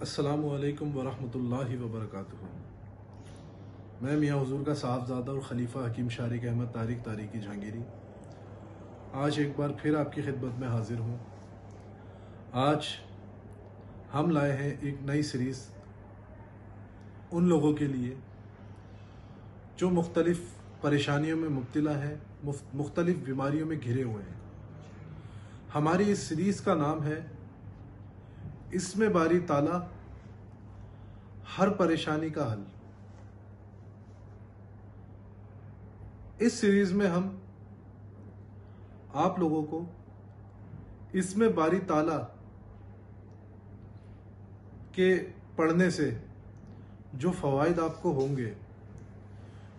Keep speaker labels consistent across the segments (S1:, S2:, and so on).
S1: السلام علیکم ورحمۃ اللہ وبرکاتہ۔ میں میاں حضور کا صاحبزادہ اور خلیفہ حکیم شارق احمد طارق طارقی جہانگیری آج ایک بار پھر آپ کی خدمت میں حاضر ہوں۔ آج ہم لائے ہیں ایک نئی سیریز ان لوگوں کے لیے جو مختلف پریشانیوں میں مبتلا ہیں، مختلف بیماریوں میں گھرے ہوئے ہیں۔ ہماری اس سیریز کا نام ہے اس میں باری تالا، ہر پریشانی کا حل۔ اس سیریز میں ہم آپ لوگوں کو اس میں باری تالا کے پڑھنے سے جو فوائد آپ کو ہوں گے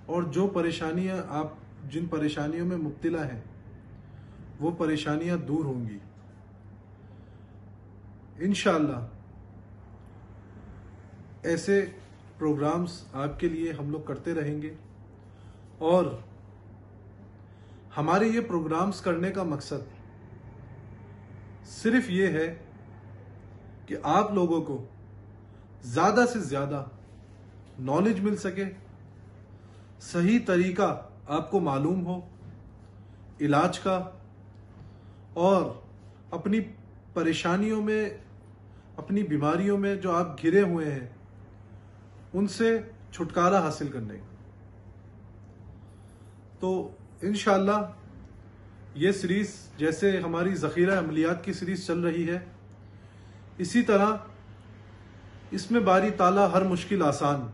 S1: اور جو پریشانیاں آپ جن پریشانیوں میں مبتلا ہیں وہ پریشانیاں دور ہوں گی انشاءاللہ۔ ایسے پروگرامز آپ کے لیے ہم لوگ کرتے رہیں گے، اور ہمارے یہ پروگرامز کرنے کا مقصد صرف یہ ہے کہ آپ لوگوں کو زیادہ سے زیادہ نالج مل سکے، صحیح طریقہ آپ کو معلوم ہو علاج کا، اور اپنی پریشانیوں میں، اپنی بیماریوں میں جو آپ گھرے ہوئے ہیں ان سے چھٹکارا حاصل کرنے کا۔ تو انشاءاللہ یہ سیریز جیسے ہماری ذخیرہ عملیات کی سیریز چل رہی ہے، اسی طرح اس میں باری تالا ہر مشکل آسان،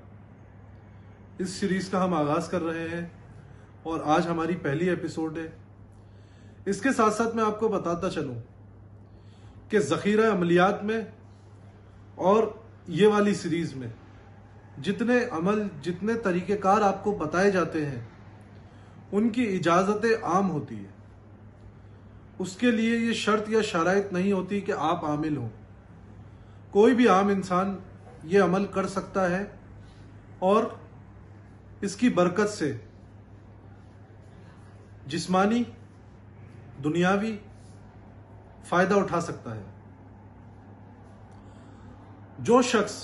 S1: اس سیریز کا ہم آغاز کر رہے ہیں، اور آج ہماری پہلی ایپیسوڈ ہے۔ اس کے ساتھ ساتھ میں آپ کو بتاتا چلوں کہ ذخیرہ عملیات میں اور یہ والی سیریز میں جتنے عمل، جتنے طریقہ کار آپ کو بتائے جاتے ہیں ان کی اجازت عام ہوتی ہے۔ اس کے لیے یہ شرط یا شرائط نہیں ہوتی کہ آپ عامل ہوں، کوئی بھی عام انسان یہ عمل کر سکتا ہے اور اس کی برکت سے جسمانی، دنیاوی فائدہ اٹھا سکتا ہے۔ جو شخص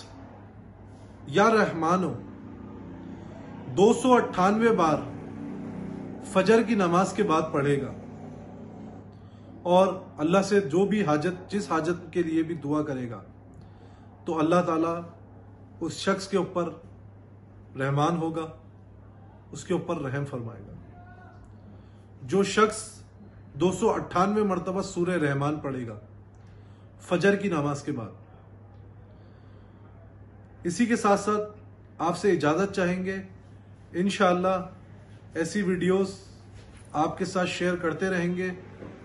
S1: یا رحمانو 298 بار فجر کی نماز کے بعد پڑھے گا اور اللہ سے جو بھی حاجت، جس حاجت کے لیے بھی دعا کرے گا، تو اللہ تعالیٰ اس شخص کے اوپر رحمان ہوگا، اس کے اوپر رحم فرمائے گا۔ جو شخص 298 مرتبہ سورہ رحمان پڑھے گا فجر کی نماز کے بعد۔ اسی کے ساتھ ساتھ آپ سے اجازت چاہیں گے، انشاءاللہ ایسی ویڈیوز آپ کے ساتھ شیئر کرتے رہیں گے۔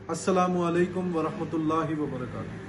S1: السلام علیکم ورحمۃ اللہ وبرکاتہ۔